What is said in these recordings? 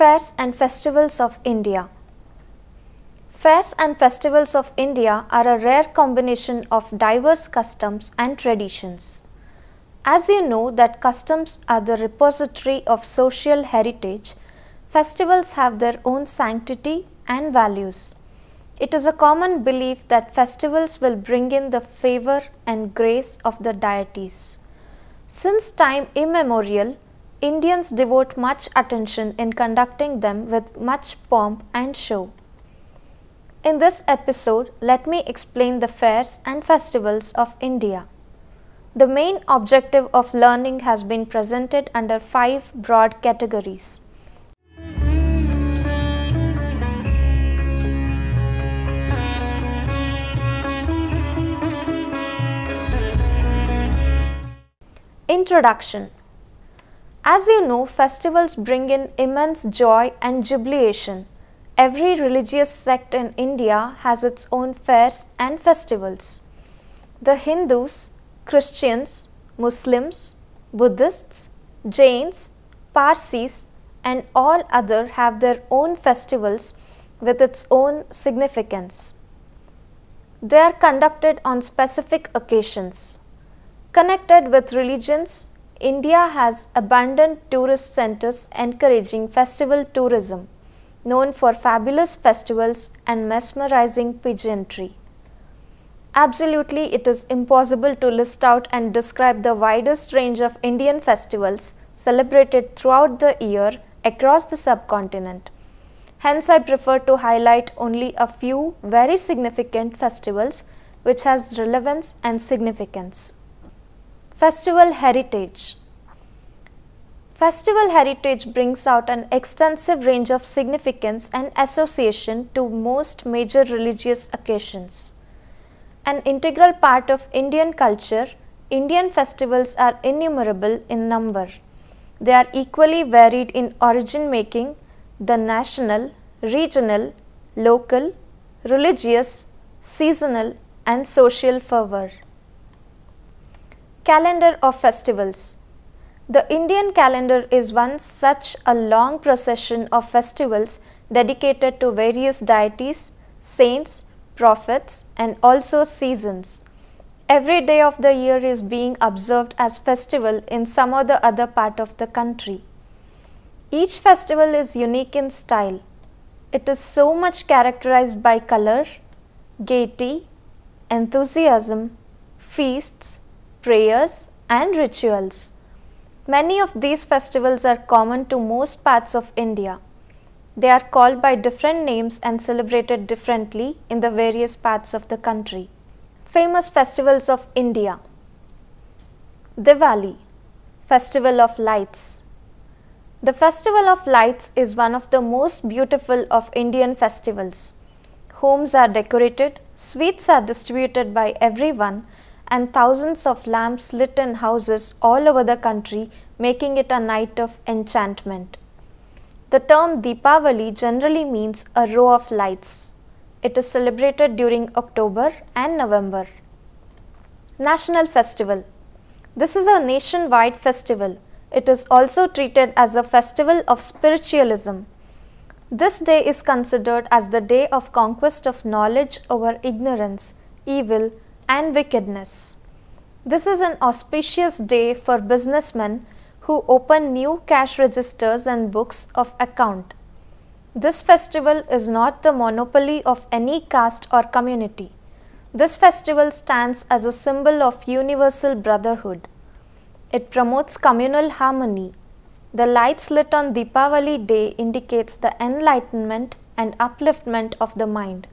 Fairs and Festivals of India. Fairs and festivals of India are a rare combination of diverse customs and traditions. As you know that customs are the repository of social heritage, festivals have their own sanctity and values. It is a common belief that festivals will bring in the favor and grace of the deities. Since time immemorial, Indians devote much attention in conducting them with much pomp and show. In this episode, let me explain the fairs and festivals of India. The main objective of learning has been presented under 5 broad categories. Introduction. As you know, festivals bring in immense joy and jubilation. Every religious sect in India has its own fairs and festivals. The Hindus, Christians, Muslims, Buddhists, Jains, Parsis and all other have their own festivals with its own significance. They are conducted on specific occasions. Connected with religions, India has abundant tourist centers encouraging festival tourism, known for fabulous festivals and mesmerizing pageantry. Absolutely, it is impossible to list out and describe the widest range of Indian festivals celebrated throughout the year across the subcontinent. Hence, I prefer to highlight only a few very significant festivals which has relevance and significance. Festival heritage. Festival heritage brings out an extensive range of significance and association to most major religious occasions. An integral part of Indian culture, Indian festivals are innumerable in number. They are equally varied in origin making, the national, regional, local, religious, seasonal and social fervor. Calendar of festivals. The Indian calendar is one such a long procession of festivals dedicated to various deities, saints, prophets and also seasons. Every day of the year is being observed as festival in some or the other part of the country. Each festival is unique in style. It is so much characterized by color, gaiety, enthusiasm, feasts, prayers and rituals. Many of these festivals are common to most parts of India. They are called by different names and celebrated differently in the various parts of the country. Famous festivals of India. Diwali, Festival of Lights. The Festival of Lights is one of the most beautiful of Indian festivals. Homes are decorated, sweets are distributed by everyone and thousands of lamps lit in houses all over the country, making it a night of enchantment. The term Deepavali generally means a row of lights. It is celebrated during October and November. National Festival. This is a nationwide festival. It is also treated as a festival of spiritualism. This day is considered as the day of conquest of knowledge over ignorance, evil, and wickedness. This is an auspicious day for businessmen who open new cash registers and books of account. This festival is not the monopoly of any caste or community. This festival stands as a symbol of universal brotherhood. It promotes communal harmony. The lights lit on Deepavali day indicates the enlightenment and upliftment of the mind.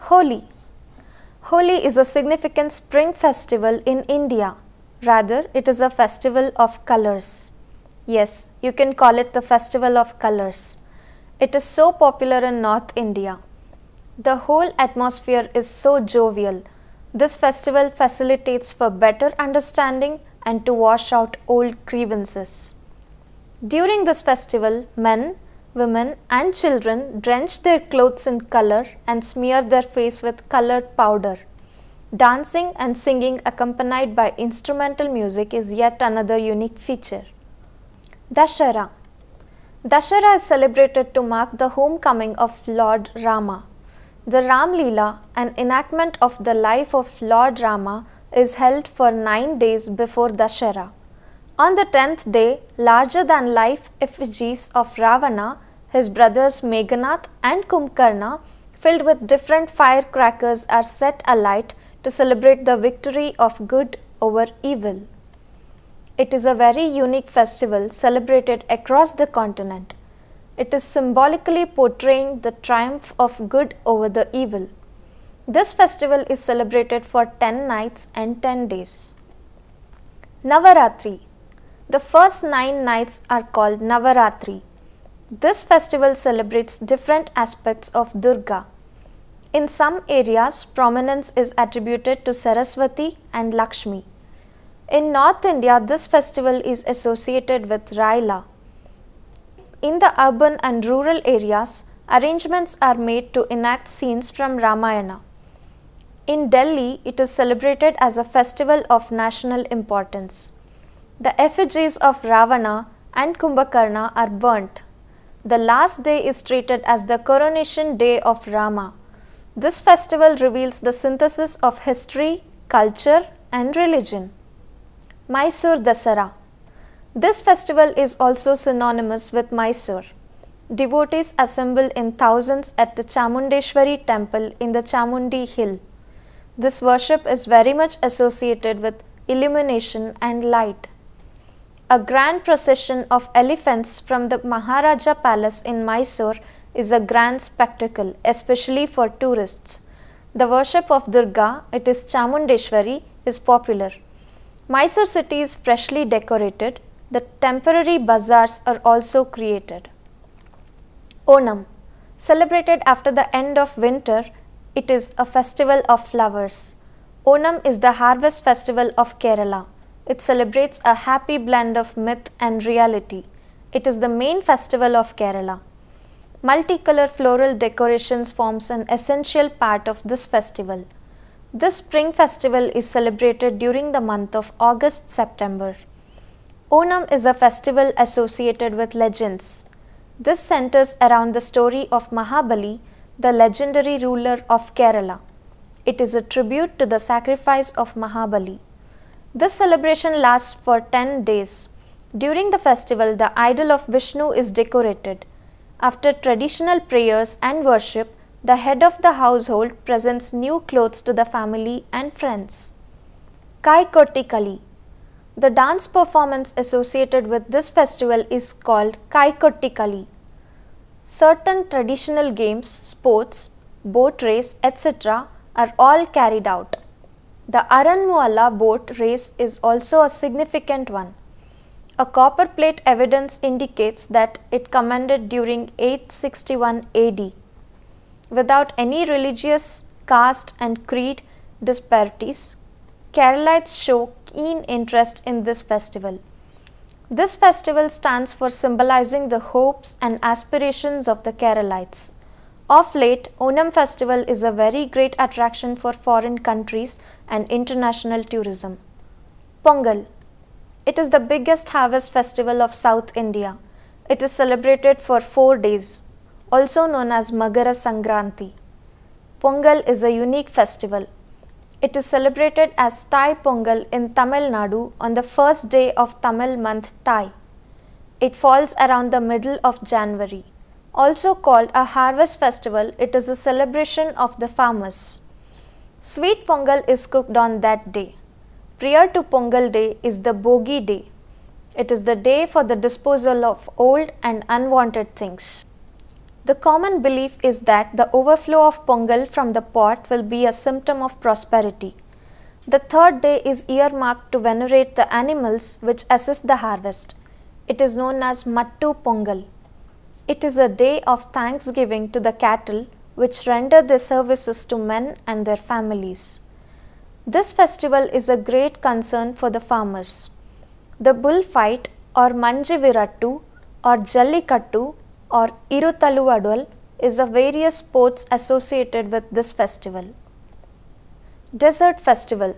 Holi. Holi is a significant spring festival in India. Rather, it is a festival of colors. Yes, you can call it the festival of colors. It is so popular in North India. The whole atmosphere is so jovial. This festival facilitates for better understanding and to wash out old grievances. During this festival, men, women and children drench their clothes in color and smear their face with colored powder. Dancing and singing accompanied by instrumental music is yet another unique feature. Dashara. Dashera is celebrated to mark the homecoming of Lord Rama. The Ram Leela, an enactment of the life of Lord Rama, is held for 9 days before Dashera. On the 10th day, larger-than-life effigies of Ravana, his brothers Meghanath and Kumbhakarna, filled with different firecrackers, are set alight to celebrate the victory of good over evil. It is a very unique festival celebrated across the continent. It is symbolically portraying the triumph of good over the evil. This festival is celebrated for 10 nights and 10 days. Navaratri. The first 9 nights are called Navaratri. This festival celebrates different aspects of Durga. In some areas, prominence is attributed to Saraswati and Lakshmi. In North India, this festival is associated with Raila. In the urban and rural areas, arrangements are made to enact scenes from Ramayana. In Delhi, it is celebrated as a festival of national importance. The effigies of Ravana and Kumbhakarna are burnt. The last day is treated as the coronation day of Rama. This festival reveals the synthesis of history, culture, and religion. Mysore Dasara. This festival is also synonymous with Mysore. Devotees assemble in thousands at the Chamundeshwari temple in the Chamundi hill. This worship is very much associated with illumination and light. A grand procession of elephants from the Maharaja Palace in Mysore is a grand spectacle, especially for tourists. The worship of Durga, it is Chamundeshwari, is popular. Mysore city is freshly decorated. The temporary bazaars are also created. Onam. Celebrated after the end of winter, it is a festival of flowers. Onam is the harvest festival of Kerala. It celebrates a happy blend of myth and reality. It is the main festival of Kerala. Multicolor floral decorations forms an essential part of this festival. This spring festival is celebrated during the month of August-September. Onam is a festival associated with legends. This centers around the story of Mahabali, the legendary ruler of Kerala. It is a tribute to the sacrifice of Mahabali. This celebration lasts for 10 days. During the festival, the idol of Vishnu is decorated. After traditional prayers and worship, the head of the household presents new clothes to the family and friends. Kai Kotti Kali. The dance performance associated with this festival is called Kai Kotti Kali. Certain traditional games, sports, boat race, etc. are all carried out. The Aranmuala boat race is also a significant one. A copper plate evidence indicates that it commenced during 861 AD. Without any religious, caste and creed disparities, Keralites show keen interest in this festival. This festival stands for symbolizing the hopes and aspirations of the Keralites. Of late, Onam festival is a very great attraction for foreign countries and international tourism. Pongal. It is the biggest harvest festival of South India. It is celebrated for 4 days, also known as Magara Sankranti. Pongal is a unique festival. It is celebrated as Thai Pongal in Tamil Nadu on the first day of Tamil month Thai. It falls around the middle of January. Also called a harvest festival, it is a celebration of the farmers. Sweet Pongal is cooked on that day. Prior to Pongal day is the Bogi day. It is the day for the disposal of old and unwanted things. The common belief is that the overflow of Pongal from the pot will be a symptom of prosperity. The third day is earmarked to venerate the animals which assist the harvest. It is known as Mattu Pongal. It is a day of thanksgiving to the cattle which render their services to men and their families. This festival is a great concern for the farmers. The bullfight or Manjivirattu or Jallikattu or Irutaluvadual is a various sports associated with this festival. Desert Festival.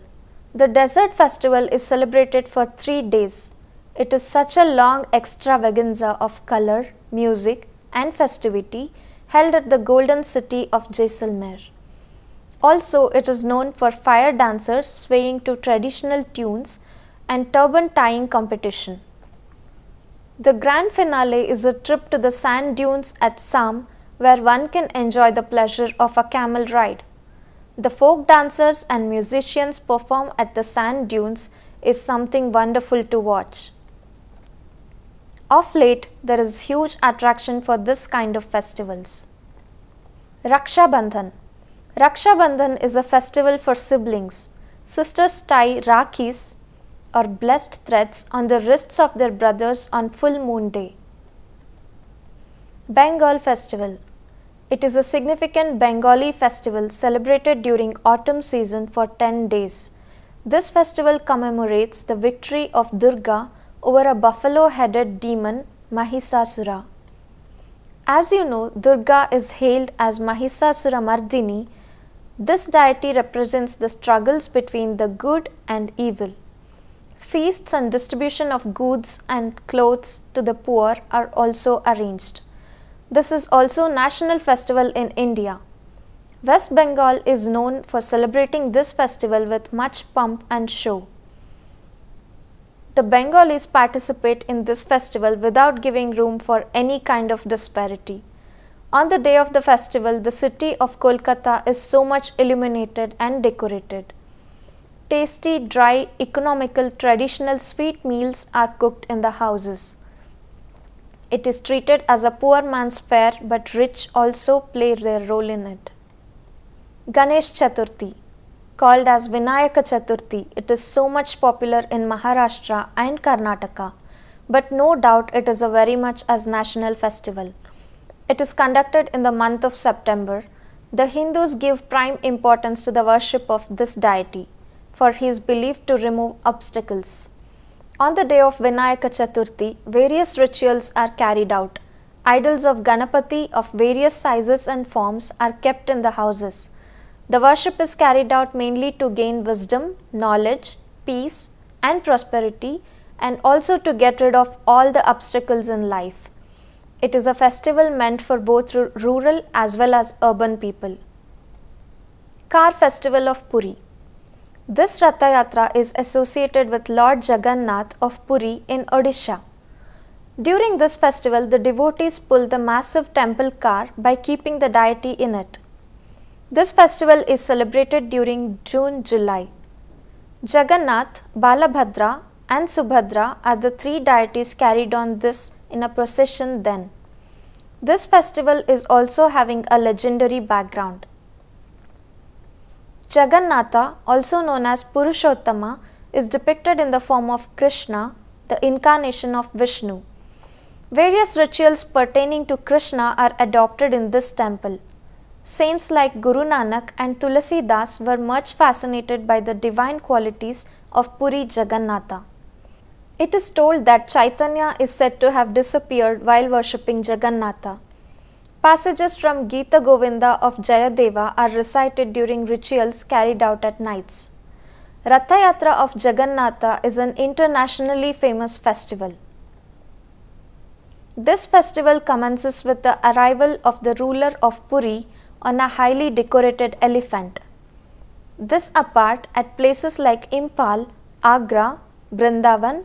The Desert Festival is celebrated for 3 days. It is such a long extravaganza of color, music and festivity held at the golden city of Jaisalmer. Also, it is known for fire dancers swaying to traditional tunes and turban tying competition. The grand finale is a trip to the sand dunes at Sam, where one can enjoy the pleasure of a camel ride. The folk dancers and musicians perform at the sand dunes is something wonderful to watch. Of late, there is huge attraction for this kind of festivals. Raksha Bandhan. Raksha Bandhan is a festival for siblings. Sisters tie rakhis or blessed threads on the wrists of their brothers on full moon day. Bengal Festival. It is a significant Bengali festival celebrated during autumn season for 10 days. This festival commemorates the victory of Durga over a buffalo-headed demon Mahisasura. As you know, Durga is hailed as Mahisasura Mardini. This deity represents the struggles between the good and evil. Feasts and distribution of goods and clothes to the poor are also arranged. This is also national festival in India. West Bengal is known for celebrating this festival with much pomp and show. The Bengalis participate in this festival without giving room for any kind of disparity. On the day of the festival, the city of Kolkata is so much illuminated and decorated. Tasty, dry, economical, traditional sweet meals are cooked in the houses. It is treated as a poor man's fair, but rich also play their role in it. Ganesh Chaturthi. Called as Vinayaka Chaturthi, it is so much popular in Maharashtra and Karnataka, but no doubt it is a very much as national festival. It is conducted in the month of September. The Hindus give prime importance to the worship of this deity, for he is believed to remove obstacles. On the day of Vinayaka Chaturthi, various rituals are carried out. Idols of Ganapati of various sizes and forms are kept in the houses. The worship is carried out mainly to gain wisdom, knowledge, peace and prosperity, and also to get rid of all the obstacles in life. It is a festival meant for both rural as well as urban people. Car Festival of Puri. This Ratha Yatra is associated with Lord Jagannath of Puri in Odisha. During this festival, the devotees pull the massive temple car by keeping the deity in it. This festival is celebrated during June-July. Jagannath, Balabhadra and Subhadra are the three deities carried on this in a procession then. This festival is also having a legendary background. Jagannatha, also known as Purushottama, is depicted in the form of Krishna, the incarnation of Vishnu. Various rituals pertaining to Krishna are adopted in this temple. Saints like Guru Nanak and Tulasi Das were much fascinated by the divine qualities of Puri Jagannatha. It is told that Chaitanya is said to have disappeared while worshipping Jagannatha. Passages from Gita Govinda of Jayadeva are recited during rituals carried out at nights. Ratha Yatra of Jagannatha is an internationally famous festival. This festival commences with the arrival of the ruler of Puri on a highly decorated elephant. This apart, at places like Impal, Agra, Brindavan,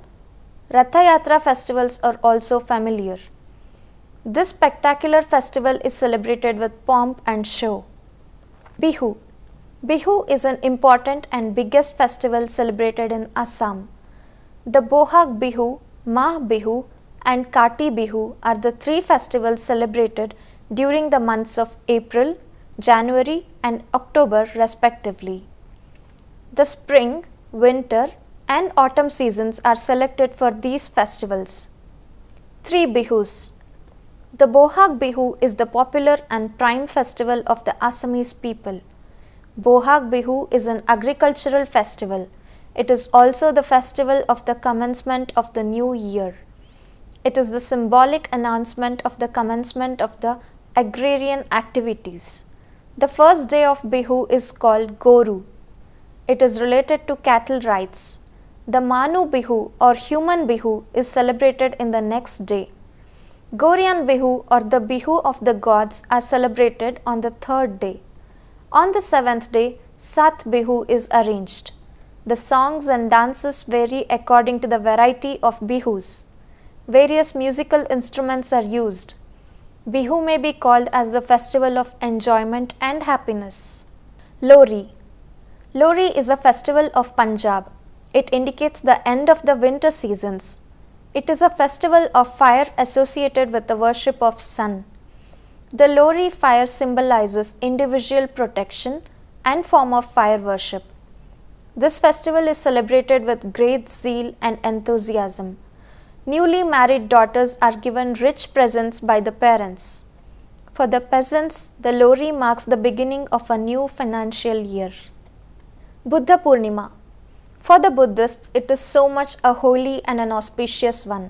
Ratha Yatra festivals are also familiar. This spectacular festival is celebrated with pomp and show. Bihu. Bihu is an important and biggest festival celebrated in Assam. The Bohag Bihu, Mah Bihu and Kati Bihu are the three festivals celebrated during the months of April, January and October respectively. The spring, winter and autumn seasons are selected for these festivals. 3 Bihus. The Bohag Bihu is the popular and prime festival of the Assamese people. Bohag Bihu is an agricultural festival. It is also the festival of the commencement of the new year. It is the symbolic announcement of the commencement of the agrarian activities. The first day of Bihu is called Goru. It is related to cattle rights. The Manu Bihu or human Bihu is celebrated in the next day. Gaurian Bihu or the Bihu of the gods are celebrated on the third day. On the seventh day, Sat Bihu is arranged. The songs and dances vary according to the variety of Bihus. Various musical instruments are used. Bihu may be called as the festival of enjoyment and happiness. Lohri. Lohri is a festival of Punjab. It indicates the end of the winter seasons. It is a festival of fire associated with the worship of sun. The Lohri fire symbolizes individual protection and form of fire worship. This festival is celebrated with great zeal and enthusiasm. Newly married daughters are given rich presents by the parents. For the peasants, the Lohri marks the beginning of a new financial year. Buddha Purnima. For the Buddhists, it is so much a holy and an auspicious one.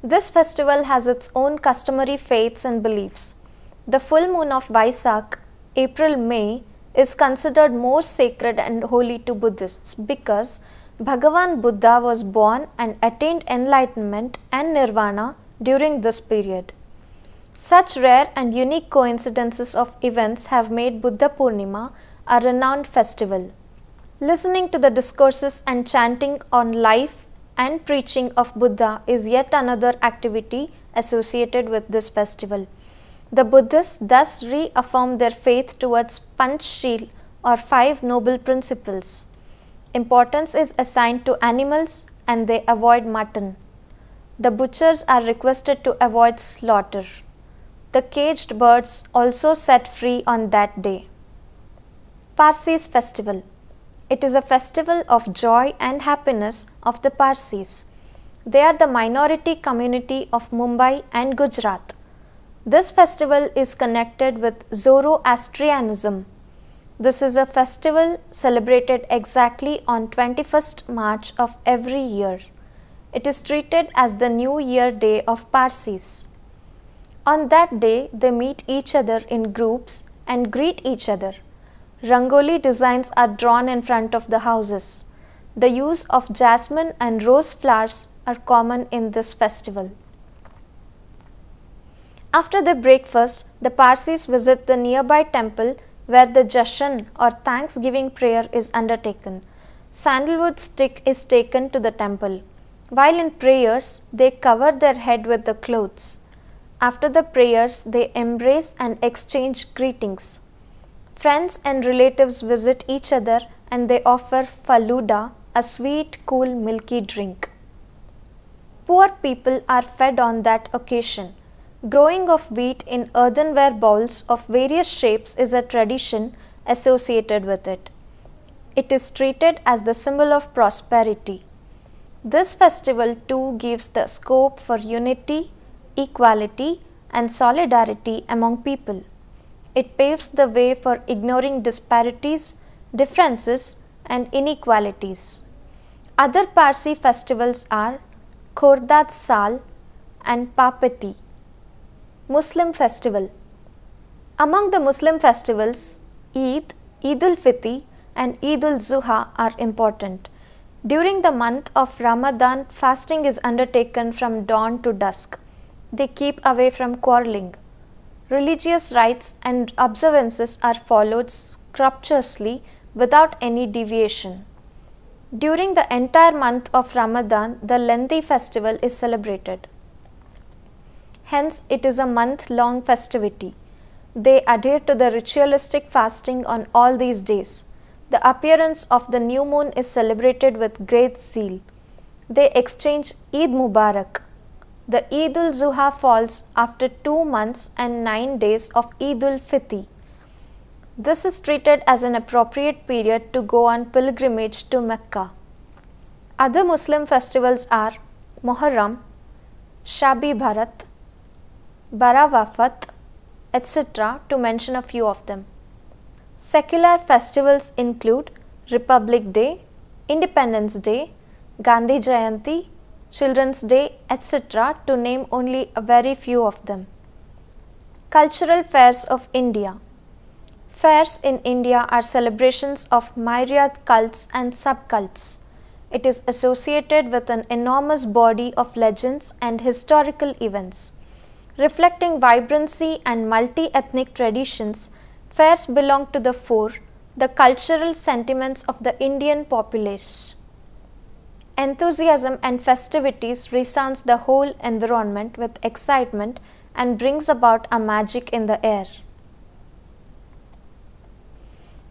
This festival has its own customary faiths and beliefs. The full moon of Vaisak, April-May, is considered more sacred and holy to Buddhists because Bhagavan Buddha was born and attained enlightenment and nirvana during this period. Such rare and unique coincidences of events have made Buddha Purnima a renowned festival. Listening to the discourses and chanting on life and preaching of Buddha is yet another activity associated with this festival. The Buddhists thus reaffirm their faith towards Panchshil or 5 noble principles. Importance is assigned to animals and they avoid mutton. The butchers are requested to avoid slaughter. The caged birds also set free on that day. Parsis Festival. It is a festival of joy and happiness of the Parsis. They are the minority community of Mumbai and Gujarat. This festival is connected with Zoroastrianism. This is a festival celebrated exactly on 21st March of every year. It is treated as the New Year Day of Parsis. On that day, they meet each other in groups and greet each other. Rangoli designs are drawn in front of the houses. The use of jasmine and rose flowers are common in this festival. After the breakfast, the Parsis visit the nearby temple where the Jashan or Thanksgiving prayer is undertaken. Sandalwood stick is taken to the temple. While in prayers, they cover their head with the clothes. After the prayers, they embrace and exchange greetings. Friends and relatives visit each other and they offer faluda, a sweet, cool, milky drink. Poor people are fed on that occasion. Growing of wheat in earthenware bowls of various shapes is a tradition associated with it. It is treated as the symbol of prosperity. This festival too gives the scope for unity, equality, and solidarity among people. It paves the way for ignoring disparities, differences, and inequalities. Other Parsi festivals are Khordad Sal and Papeti. Muslim festival. Among the Muslim festivals, Eid, Eid-ul-Fitr and Eid-ul-Zuha are important. During the month of Ramadan, fasting is undertaken from dawn to dusk. They keep away from quarreling. Religious rites and observances are followed scrupulously without any deviation. During the entire month of Ramadan, the lengthy festival is celebrated. Hence, it is a month-long festivity. They adhere to the ritualistic fasting on all these days. The appearance of the new moon is celebrated with great zeal. They exchange Eid Mubarak. The Eid-ul-Zuha falls after 2 months and 9 days of Eid-ul-Fitr. This is treated as an appropriate period to go on pilgrimage to Mecca. Other Muslim festivals are Muharram, Shabi Bharat, Barawafat, etc. to mention a few of them. Secular festivals include Republic Day, Independence Day, Gandhi Jayanti, Children's Day, etc. to name only a very few of them. Cultural fairs of India. Fairs in India are celebrations of myriad cults and subcults. It is associated with an enormous body of legends and historical events. Reflecting vibrancy and multi-ethnic traditions, fairs belong to the fore, the cultural sentiments of the Indian populace. Enthusiasm and festivities resounds the whole environment with excitement and brings about a magic in the air.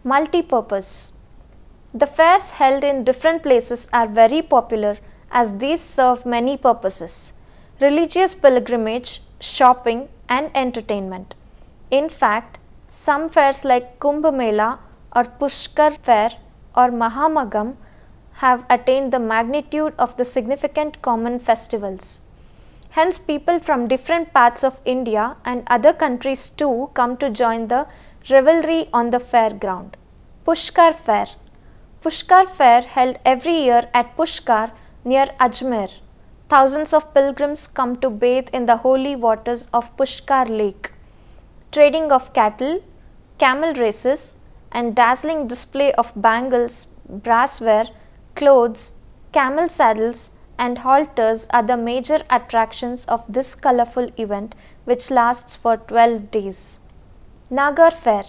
Multi-purpose. The fairs held in different places are very popular as these serve many purposes: religious pilgrimage, shopping and entertainment. In fact, some fairs like Mela or Puskhar Fair or Mahamagam have attained the magnitude of the significant common festivals. Hence, people from different parts of India and other countries too come to join the revelry on the fairground. Puskhar Fair. Puskhar Fair held every year at Pushkar near Ajmer. Thousands of pilgrims come to bathe in the holy waters of Pushkar Lake. Trading of cattle, camel races, and dazzling display of bangles, brassware, clothes, camel saddles, and halters are the major attractions of this colorful event, which lasts for 12 days. Nagaur Fair.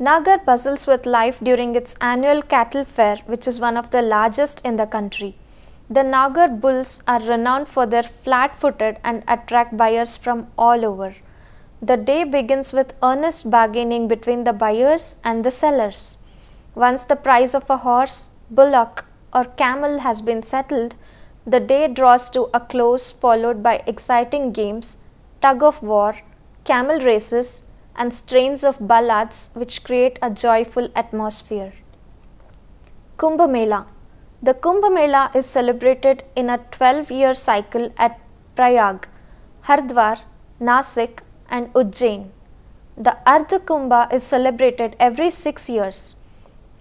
Nagaur bustles with life during its annual cattle fair, which is one of the largest in the country. The Nagaur bulls are renowned for their flat-footed and attract buyers from all over. The day begins with earnest bargaining between the buyers and the sellers. Once the price of a horse, bullock, or camel has been settled, the day draws to a close, followed by exciting games, tug of war, camel races, and strains of ballads which create a joyful atmosphere. Kumbh Mela. The Kumbh Mela is celebrated in a 12-year cycle at Prayag, Hardwar, Nasik, and Ujjain. The Ardha Kumbha is celebrated every 6 years.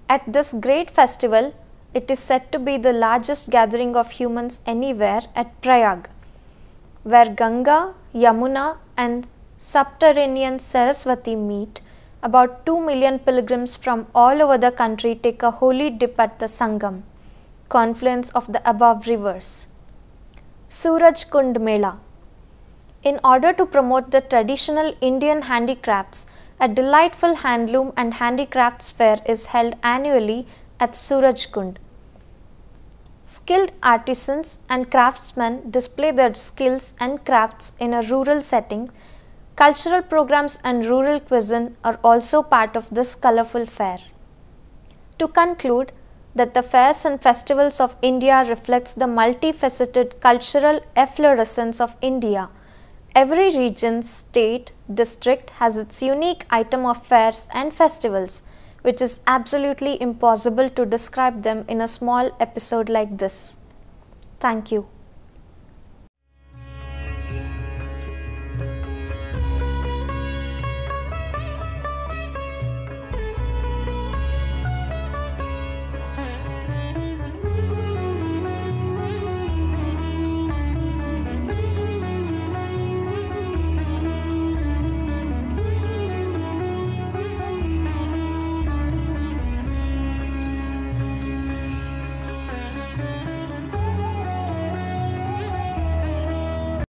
At this great festival, it is said to be the largest gathering of humans anywhere at Prayag, where Ganga, Yamuna, and subterranean Saraswati meet. About 2 million pilgrims from all over the country take a holy dip at the Sangam, confluence of the above rivers. Suraj Kund Mela. In order to promote the traditional Indian handicrafts, a delightful handloom and handicrafts fair is held annually at Suraj Kund. Skilled artisans and craftsmen display their skills and crafts in a rural setting. Cultural programs and rural cuisine are also part of this colorful fair. To conclude, that the fairs and festivals of India reflects the multifaceted cultural efflorescence of India. Every region, state, district has its unique item of fairs and festivals, which is absolutely impossible to describe them in a small episode like this. Thank you.